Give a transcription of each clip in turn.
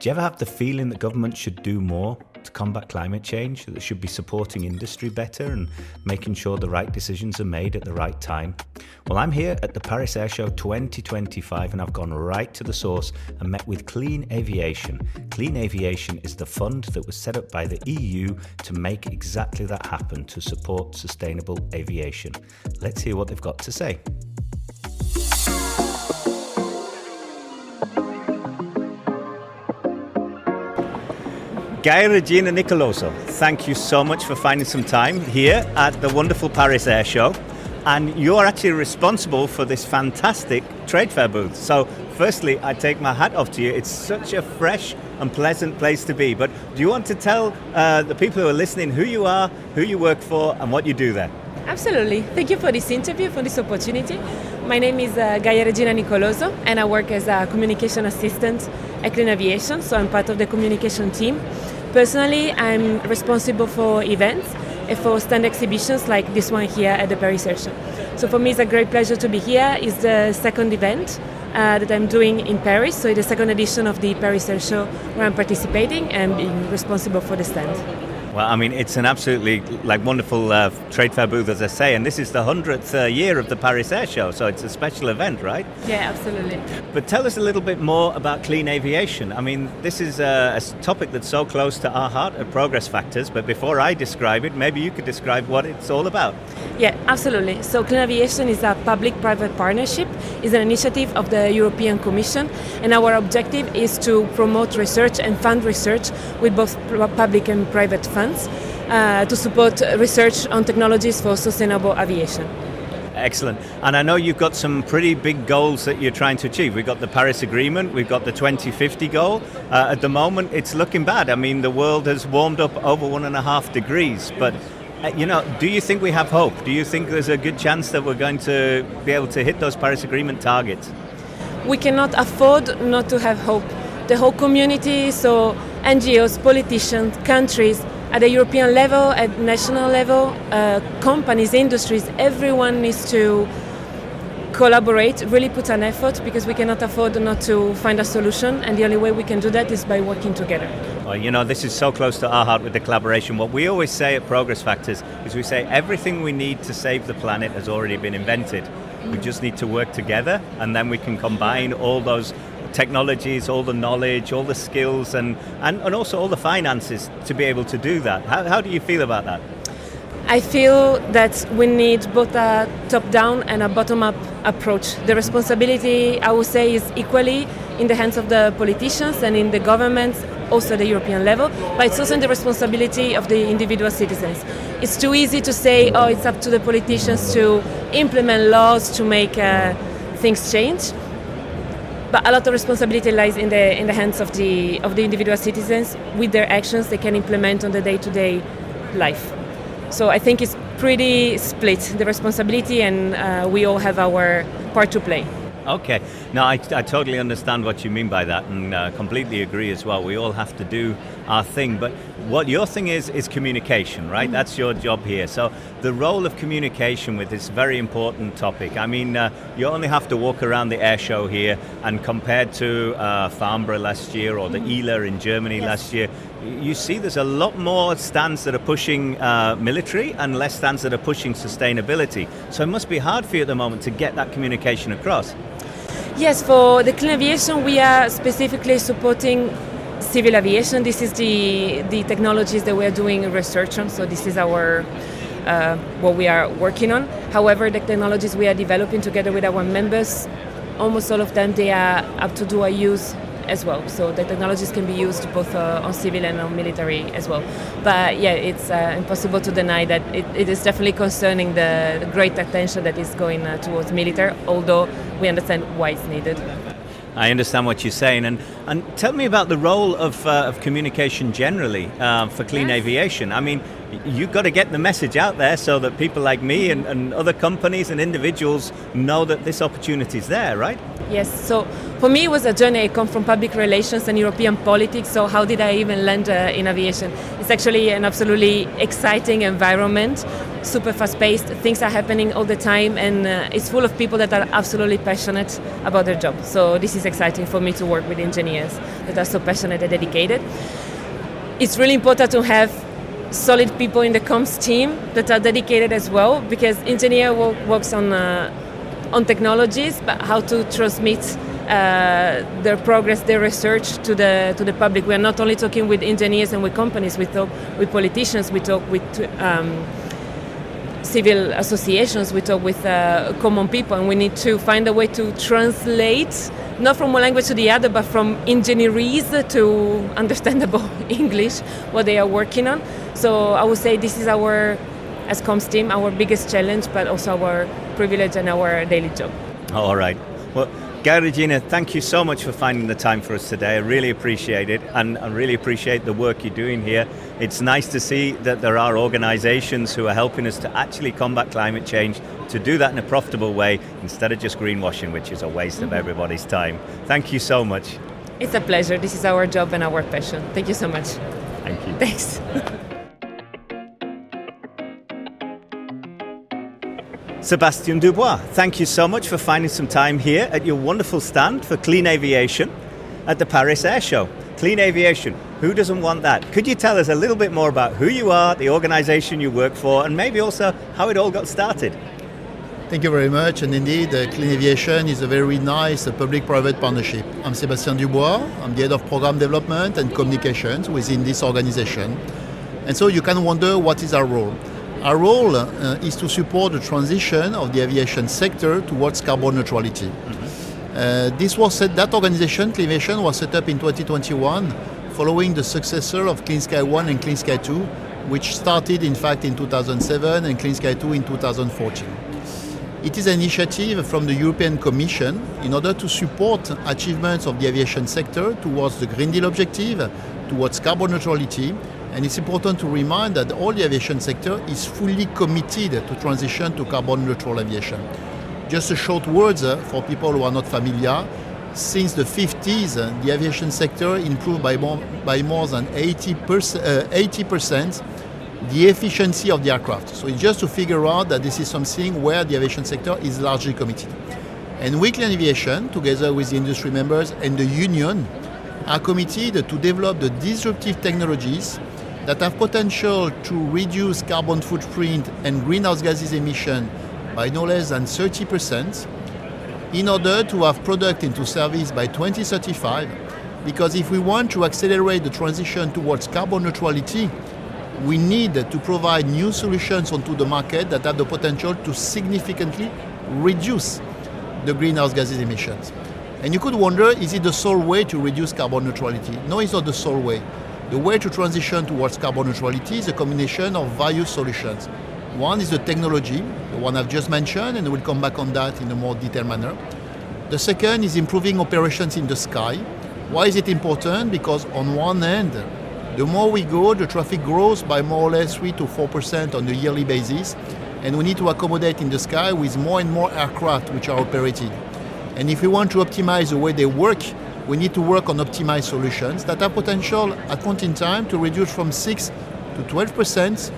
Do you ever have the feeling that government should do more to combat climate change, that they should be supporting industry better and making sure the right decisions are made at the right time? Well, I'm here at the Paris Air Show 2025 and I've gone right to the source and met with Clean Aviation. Clean Aviation is the fund that was set up by the EU to make exactly that happen, to support sustainable aviation. Let's hear what they've got to say. Gaia Regina Nicoloso, thank you so much for finding some time here at the wonderful Paris Air Show. And you're actually responsible for this fantastic trade fair booth. So firstly, I take my hat off to you. It's such a fresh and pleasant place to be. But do you want to tell the people who are listening who you are, who you work for, and what you do there? Absolutely. Thank you for this interview, for this opportunity. My name is Gaia Regina Nicoloso, and I work as a communication assistant at Clean Aviation, so I'm part of the communication team. Personally, I'm responsible for events and for stand exhibitions like this one here at the Paris Air Show. So for me, it's a great pleasure to be here. It's the second event that I'm doing in Paris, so it's the second edition of the Paris Air Show where I'm participating and being responsible for the stand. Well, I mean, it's an absolutely wonderful trade fair booth, as I say, and this is the 100th year of the Paris Air Show, so it's a special event, right? Yeah, absolutely. But tell us a little bit more about clean aviation. I mean, this is a topic that's so close to our heart at Progress Factors, but before I describe it, maybe you could describe what it's all about. Yeah, absolutely. So Clean Aviation is a public-private partnership. It's an initiative of the European Commission, and our objective is to promote research and fund research with both public and private funds to support research on technologies for sustainable aviation. Excellent. And I know you've got some pretty big goals that you're trying to achieve. We've got the Paris Agreement, we've got the 2050 goal. At the moment, it's looking bad. I mean, the world has warmed up over 1.5 degrees, but do you think we have hope? Do you think there's a good chance that we're going to be able to hit those Paris Agreement targets? We cannot afford not to have hope. The whole community, so NGOs, politicians, countries, at the European level, at national level, companies, industries, everyone needs to collaborate, really put an effort, because we cannot afford not to find a solution, and the only way we can do that is by working together. Well, this is so close to our heart with the collaboration. What we always say at Progress Factors is we say everything we need to save the planet has already been invented. We just need to work together, and then we can combine all those technologies, all the knowledge, all the skills, and also all the finances to be able to do that. How do you feel about that? I feel that we need both a top-down and a bottom-up approach. The responsibility, I would say, is equally in the hands of the politicians and in the governments, also the European level, but it's also in the responsibility of the individual citizens. It's too easy to say, it's up to the politicians to implement laws to make things change. But a lot of responsibility lies in the hands of the individual citizens. With their actions, they can implement on the day-to-day life. So I think it's pretty split, the responsibility, and we all have our part to play. Okay. No, I totally understand what you mean by that, and completely agree as well. We all have to do our thing, but what your thing is communication, right? Mm-hmm. That's your job here. So the role of communication with this very important topic. I mean, you only have to walk around the air show here, and compared to Farnborough last year or the ILA in Germany last year, you see there's a lot more stands that are pushing military and less stands that are pushing sustainability. So it must be hard for you at the moment to get that communication across. Yes, for the Clean Aviation, we are specifically supporting civil aviation. This is the technologies that we are doing research on, so this is our what we are working on. However, the technologies we are developing together with our members, almost all of them, they are up to dual use as well. So the technologies can be used both on civil and on military as well. But yeah, it's impossible to deny that it is definitely concerning the great attention that is going towards military, although we understand why it's needed. I understand what you're saying, and tell me about the role of communication generally for clean aviation. I mean, you've got to get the message out there so that people like me and other companies and individuals know that this opportunity is there, right? Yes, so for me it was a journey. I come from public relations and European politics, so how did I even land in aviation? It's actually an absolutely exciting environment. super fast-paced. Things are happening all the time, and it's full of people that are absolutely passionate about their job. So this is exciting for me to work with engineers that are so passionate and dedicated. It's really important to have solid people in the comms team that are dedicated as well, because engineer works on technologies, but how to transmit their progress, their research to the public. We are not only talking with engineers and with companies, we talk with politicians, we talk with civil associations, we talk with common people, and we need to find a way to translate, not from one language to the other, but from engineerese to understandable English, what they are working on. So I would say this is our, as comms team, our biggest challenge, but also our privilege and our daily job. All right. Well, Guy, Regina, thank you so much for finding the time for us today. I really appreciate it, and I really appreciate the work you're doing here. It's nice to see that there are organizations who are helping us to actually combat climate change, to do that in a profitable way, instead of just greenwashing, which is a waste of everybody's time. Thank you so much. It's a pleasure. This is our job and our passion. Thank you so much. Thank you. Thanks. Sébastien Dubois, thank you so much for finding some time here at your wonderful stand for Clean Aviation at the Paris Air Show. Clean Aviation, who doesn't want that? Could you tell us a little bit more about who you are, the organization you work for, and maybe also how it all got started? Thank you very much, and indeed Clean Aviation is a very nice public-private partnership. I'm Sébastien Dubois, I'm the head of program development and communications within this organization. And so you can wonder, what is our role? Our role is to support the transition of the aviation sector towards carbon neutrality. That organization, Clean Aviation, was set up in 2021 following the successor of Clean Sky 1 and Clean Sky 2, which started in fact in 2007 and Clean Sky 2 in 2014. It is an initiative from the European Commission in order to support achievements of the aviation sector towards the Green Deal objective, towards carbon neutrality. And it's important to remind that all the aviation sector is fully committed to transition to carbon neutral aviation. Just a short words for people who are not familiar. Since the 50s, the aviation sector improved by more than 80% the efficiency of the aircraft. So it's just to figure out that this is something where the aviation sector is largely committed. And we, Clean Aviation, together with the industry members and the union, are committed to develop the disruptive technologies that have potential to reduce carbon footprint and greenhouse gases emission by no less than 30% in order to have product into service by 2035. Because if we want to accelerate the transition towards carbon neutrality, we need to provide new solutions onto the market that have the potential to significantly reduce the greenhouse gases emissions. And you could wonder, is it the sole way to reduce carbon neutrality? No, it's not the sole way. The way to transition towards carbon neutrality is a combination of various solutions. One is the technology, the one I've just mentioned, and we'll come back on that in a more detailed manner. The second is improving operations in the sky. Why is it important? Because on one end, the more we go, the traffic grows by more or less 3 to 4% on a yearly basis, and we need to accommodate in the sky with more and more aircraft which are operated. And if we want to optimize the way they work, we need to work on optimized solutions that have potential at point in time to reduce from 6 to 12%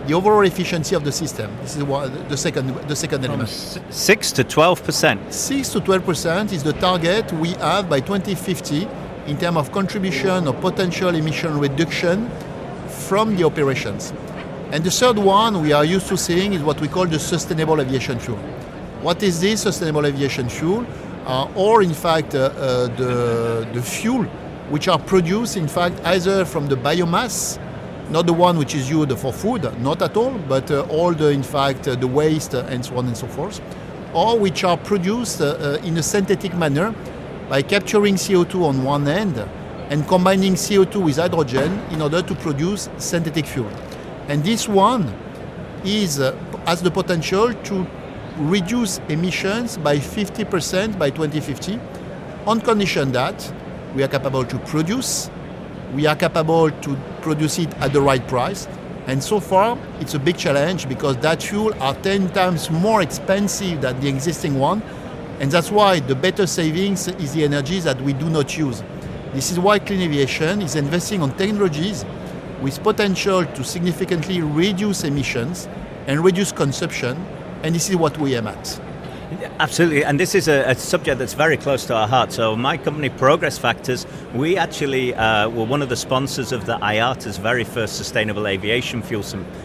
the overall efficiency of the system. This is the second element. 6 to 12%. 6 to 12% is the target we have by 2050 in terms of contribution or potential emission reduction from the operations. And the third one we are used to seeing is what we call the sustainable aviation fuel. What is this sustainable aviation fuel? Or in fact the fuel which are produced in fact either from the biomass, not the one which is used for food, not at all, but all the in fact the waste and so on and so forth, or which are produced in a synthetic manner by capturing CO2 on one end and combining CO2 with hydrogen in order to produce synthetic fuel. And this one has the potential to reduce emissions by 50% by 2050, on condition that we are capable to produce, we are capable to produce it at the right price. And so far, it's a big challenge because that fuel are 10 times more expensive than the existing one. And that's why the better savings is the energy that we do not use. This is why Clean Aviation is investing on technologies with potential to significantly reduce emissions and reduce consumption, and this is what we aim at. Absolutely, and this is a subject that's very close to our heart. So my company, Progress Factors, we actually were one of the sponsors of the IATA's very first Sustainable Aviation Fuel.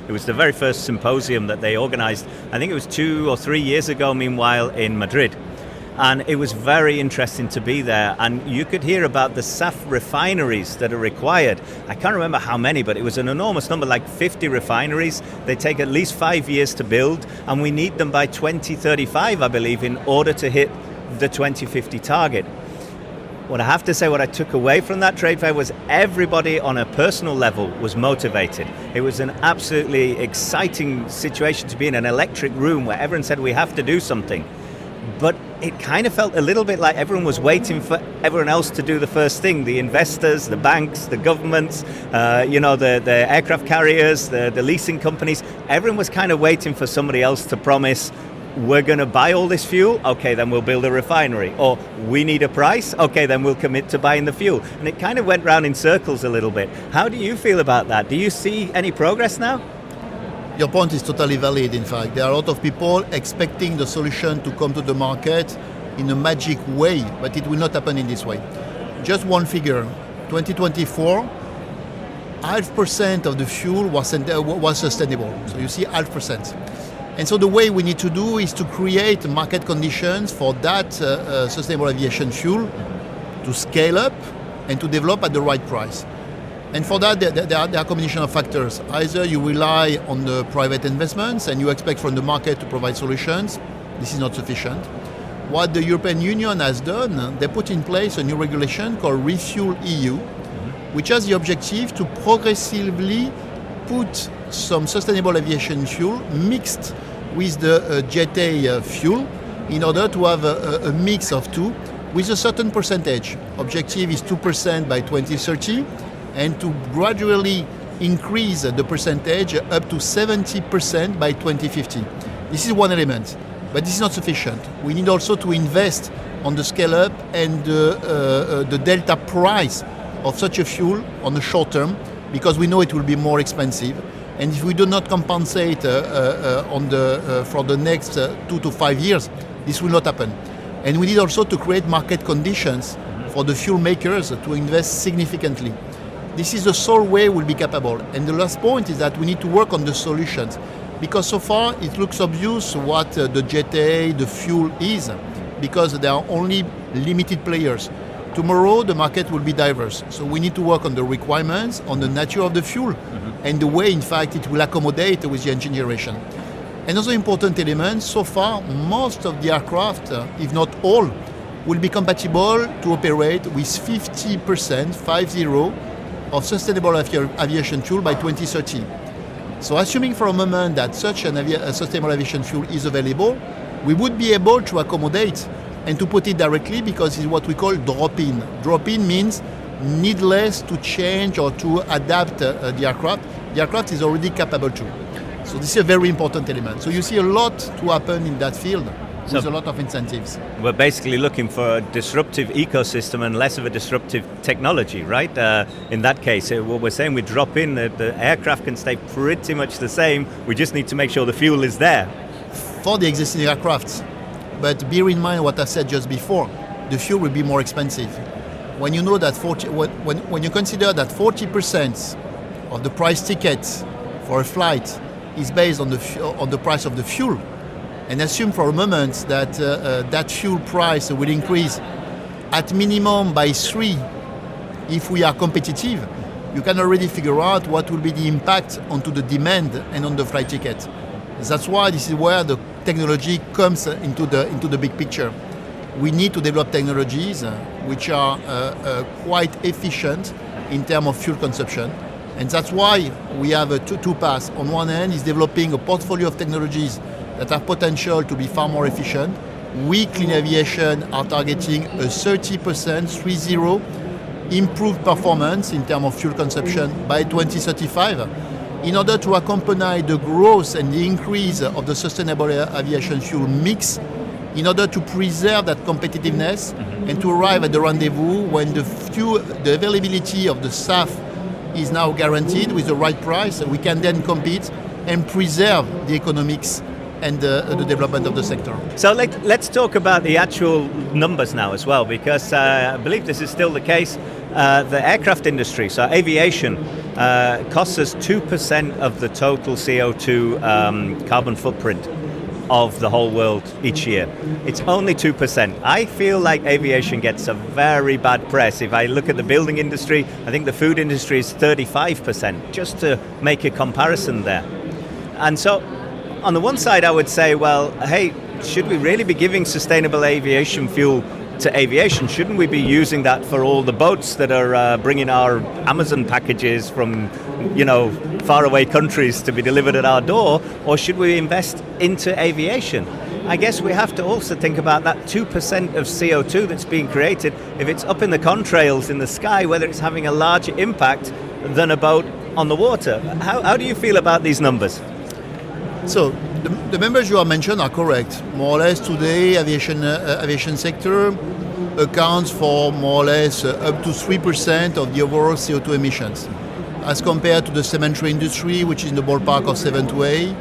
It was the very first symposium that they organized, I think it was 2 or 3 years ago, meanwhile, in Madrid. And it was very interesting to be there. And you could hear about the SAF refineries that are required. I can't remember how many, but it was an enormous number, like 50 refineries. They take at least 5 years to build, and we need them by 2035, I believe, in order to hit the 2050 target. What I have to say, what I took away from that trade fair was everybody on a personal level was motivated. It was an absolutely exciting situation to be in an electric room where everyone said we have to do something. But it kind of felt a little bit like everyone was waiting for everyone else to do the first thing. The investors, the banks, the governments, the aircraft carriers, the leasing companies. Everyone was kind of waiting for somebody else to promise, we're going to buy all this fuel, okay, then we'll build a refinery. Or we need a price, okay, then we'll commit to buying the fuel. And it kind of went round in circles a little bit. How do you feel about that? Do you see any progress now? Your point is totally valid, in fact. There are a lot of people expecting the solution to come to the market in a magic way, but it will not happen in this way. Just one figure, 2024, 0.5% of the fuel was sustainable. So you see 0.5%. And so the way we need to do is to create market conditions for that sustainable aviation fuel to scale up and to develop at the right price. And for that, there are a combination of factors. Either you rely on the private investments and you expect from the market to provide solutions. This is not sufficient. What the European Union has done, they put in place a new regulation called Refuel EU, which has the objective to progressively put some sustainable aviation fuel mixed with the Jet A fuel in order to have a mix of two with a certain percentage. Objective is 2% by 2030. And to gradually increase the percentage up to 70% by 2050. This is one element, but this is not sufficient. We need also to invest on the scale-up and the delta price of such a fuel on the short term, because we know it will be more expensive. And if we do not compensate for the next 2 to 5 years, this will not happen. And we need also to create market conditions for the fuel makers to invest significantly. This is the sole way we'll be capable. And the last point is that we need to work on the solutions, because so far it looks obvious what the Jet A, the fuel is, because there are only limited players. Tomorrow the market will be diverse. So we need to work on the requirements, on the nature of the fuel, and the way in fact it will accommodate with the engine generation. Another important element, so far most of the aircraft, if not all, will be compatible to operate with 50%, 50, of sustainable aviation fuel by 2030. So assuming for a moment that such a sustainable aviation fuel is available, we would be able to accommodate and to put it directly, because it's what we call drop-in. Drop-in means needless to change or to adapt the aircraft. The aircraft is already capable to. So this is a very important element. So you see a lot to happen in that field. With a lot of incentives. We're basically looking for a disruptive ecosystem and less of a disruptive technology, right? In that case, what we're saying, we drop in, the aircraft can stay pretty much the same. We just need to make sure the fuel is there. For the existing aircrafts. But bear in mind what I said just before, the fuel will be more expensive. When you know that when you consider that 40% of the price ticket for a flight is based on the price of the fuel, and assume for a moment that that fuel price will increase at minimum by 3 if we are competitive, you can already figure out what will be the impact onto the demand and on the flight ticket. That's why this is where the technology comes into the big picture. We need to develop technologies which are quite efficient in terms of fuel consumption. And that's why we have two paths. On one hand is developing a portfolio of technologies that have potential to be far more efficient. We, Clean Aviation, are targeting a 30% improved performance in terms of fuel consumption by 2035 in order to accompany the growth and the increase of the sustainable aviation fuel mix, in order to preserve that competitiveness and to arrive at the rendezvous when the availability of the SAF is now guaranteed with the right price. We can then compete and preserve the economics and the development of the sector. So let's talk about the actual numbers now as well, because I believe this is still the case. The aircraft industry, so aviation, costs us 2% of the total CO2 carbon footprint of the whole world each year. It's only 2%. I feel like aviation gets a very bad press. If I look at the building industry, I think the food industry is 35%, just to make a comparison there. And so on the one side, I would say, well, hey, should we really be giving sustainable aviation fuel to aviation? Shouldn't we be using that for all the boats that are bringing our Amazon packages from, faraway countries to be delivered at our door? Or should we invest into aviation? I guess we have to also think about that 2% of CO2 that's being created. If it's up in the contrails in the sky, whether it's having a larger impact than a boat on the water. How do you feel about these numbers? So the numbers you have mentioned are correct. More or less today, aviation sector accounts for more or less up to 3% of the overall CO2 emissions, as compared to the cemetery industry, which is in the ballpark of 7 to 8,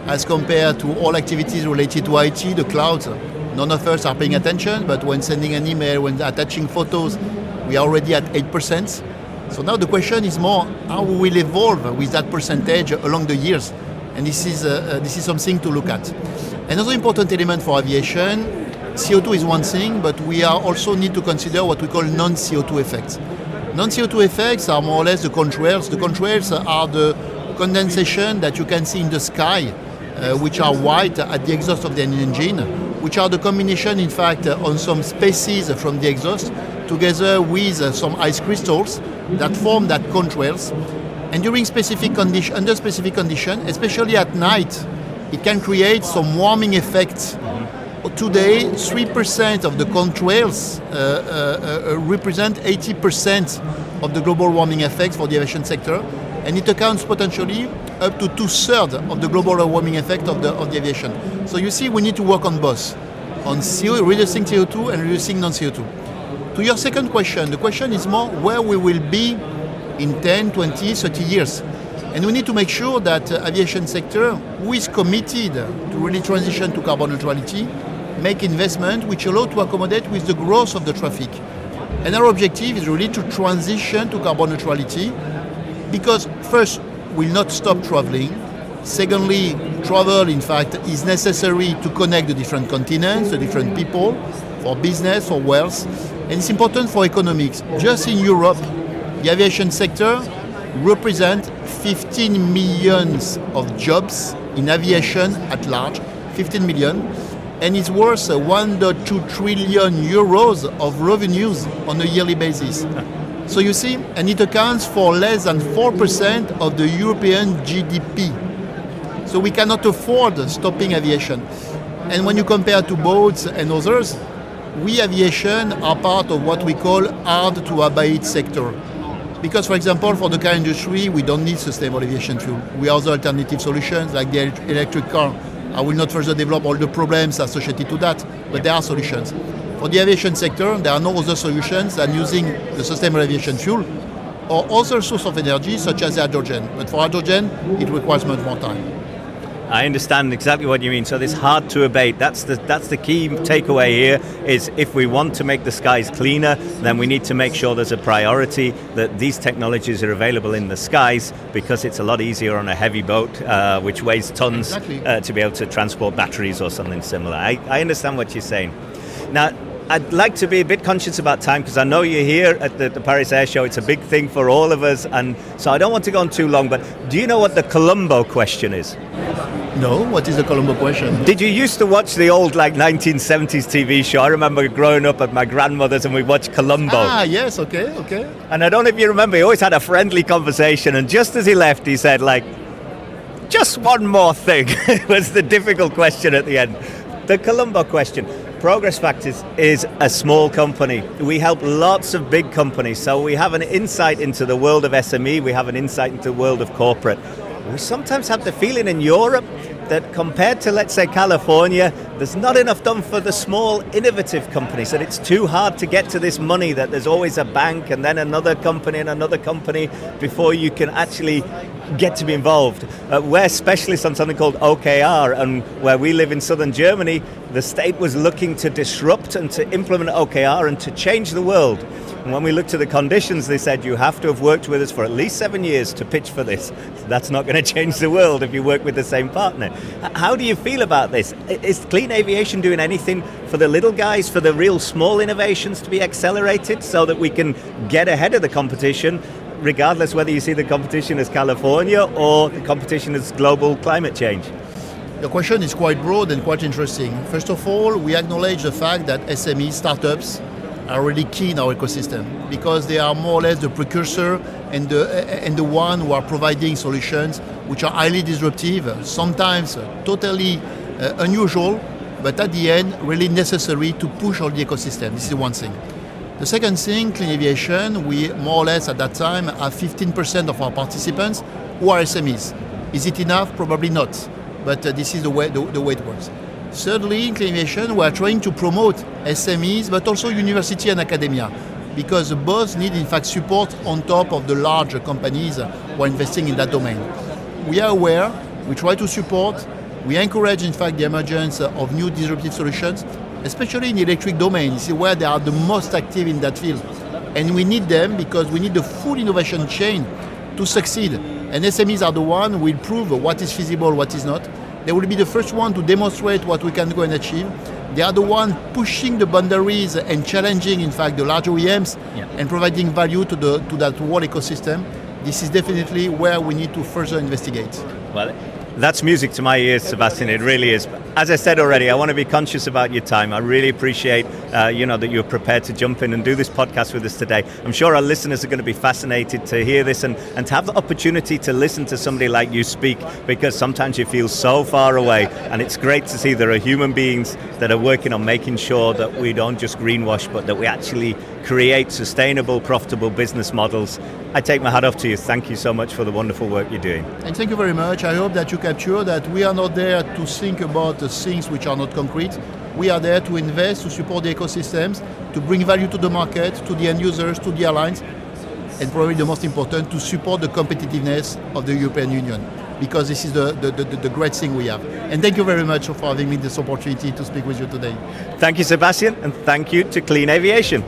as compared to all activities related to IT, the clouds. None of us are paying attention, but when sending an email, when attaching photos, we are already at 8%. So now the question is more how we will evolve with that percentage along the years. And this is something to look at. Another important element for aviation, CO2 is one thing, but we also need to consider what we call non-CO2 effects. Non-CO2 effects are more or less the contrails. The contrails are the condensation that you can see in the sky, which are white at the exhaust of the engine, which are the combination, in fact, on some species from the exhaust, together with some ice crystals that form that contrails. And during under specific conditions, especially at night, it can create some warming effects. Today, 3% of the contrails represent 80% of the global warming effects for the aviation sector, and it accounts potentially up to 2/3 of the global warming effect of the aviation. So you see, we need to work on both, on reducing CO2 and reducing non-CO2. To your second question, the question is more where we will be in 10, 20, 30 years. And we need to make sure that aviation sector, who is committed to really transition to carbon neutrality, make investment which allow to accommodate with the growth of the traffic. And our objective is really to transition to carbon neutrality because first, we'll not stop traveling. Secondly, travel, in fact, is necessary to connect the different continents, the different people, for business, for wealth. And it's important for economics. Just in Europe, the aviation sector represents 15 million of jobs in aviation at large, 15 million, and it's worth 1.2 trillion euros of revenues on a yearly basis. So you see, and it accounts for less than 4% of the European GDP. So we cannot afford stopping aviation. And when you compare to boats and others, we aviation are part of what we call hard-to-abate sector. Because, for example, for the car industry, we don't need sustainable aviation fuel. We have other alternative solutions like the electric car. I will not further develop all the problems associated to that, but there are solutions. For the aviation sector, there are no other solutions than using the sustainable aviation fuel or other source of energy such as hydrogen. But for hydrogen, it requires much more time. I understand exactly what you mean. So this hard to abate, that's the key takeaway here is if we want to make the skies cleaner, then we need to make sure there's a priority that these technologies are available in the skies because it's a lot easier on a heavy boat, which weighs tons, to be able to transport batteries or something similar. I understand what you're saying. Now, I'd like to be a bit conscious about time because I know you're here at the Paris Air Show. It's a big thing for all of us, and so I don't want to go on too long, but do you know what the Colombo question is? No, what is the Colombo question? Did you used to watch the old 1970s TV show? I remember growing up at my grandmother's and we watched Colombo. Ah, yes, okay. And I don't know if you remember, he always had a friendly conversation, and just as he left, he said, just one more thing. was the difficult question at the end. The Colombo question. Progress Factors is a small company. We help lots of big companies, so we have an insight into the world of SME, we have an insight into the world of corporate. We sometimes have the feeling in Europe that compared to, let's say, California, there's not enough done for the small, innovative companies, that it's too hard to get to this money, that there's always a bank and then another company and another company before you can actually get to be involved. We're specialists on something called OKR, and where we live in southern Germany, the state was looking to disrupt and to implement OKR and to change the world. And when we looked at the conditions, they said you have to have worked with us for at least 7 years to pitch for this. That's not going to change the world if you work with the same partner. How do you feel about this? Is Clean Aviation doing anything for the little guys, for the real small innovations to be accelerated so that we can get ahead of the competition, regardless whether you see the competition as California or the competition as global climate change? The question is quite broad and quite interesting. First of all, we acknowledge the fact that SME startups are really key in our ecosystem because they are more or less the precursor and the one who are providing solutions which are highly disruptive, sometimes totally unusual, but at the end really necessary to push all the ecosystem. This is one thing. The second thing, Clean Aviation, we more or less at that time have 15% of our participants who are SMEs. Is it enough? Probably not, but this is the way it works. Thirdly, in Clean Aviation, we are trying to promote SMEs, but also university and academia, because both need, in fact, support on top of the larger companies who are investing in that domain. We are aware, we try to support, we encourage, in fact, the emergence of new disruptive solutions, especially in the electric domain. This is where they are the most active in that field. And we need them because we need the full innovation chain to succeed. And SMEs are the one who will prove what is feasible, what is not. They will be the first one to demonstrate what we can go and achieve. They are the one pushing the boundaries and challenging, in fact, the large OEMs and providing value to that whole ecosystem. This is definitely where we need to further investigate. Well, that's music to my ears, Sébastien. It really is. As I said already, I want to be conscious about your time. I really appreciate, that you're prepared to jump in and do this podcast with us today. I'm sure our listeners are going to be fascinated to hear this and to have the opportunity to listen to somebody like you speak, because sometimes you feel so far away, and it's great to see there are human beings that are working on making sure that we don't just greenwash, but that we actually create sustainable, profitable business models. I take my hat off to you. Thank you so much for the wonderful work you're doing. And thank you very much. I hope that you capture that we are not there to think about the things which are not concrete. We are there to invest, to support the ecosystems, to bring value to the market, to the end users, to the airlines, and probably the most important, to support the competitiveness of the European Union, because this is the great thing we have. And thank you very much for having me this opportunity to speak with you today. Thank you, Sébastien, and thank you to Clean Aviation.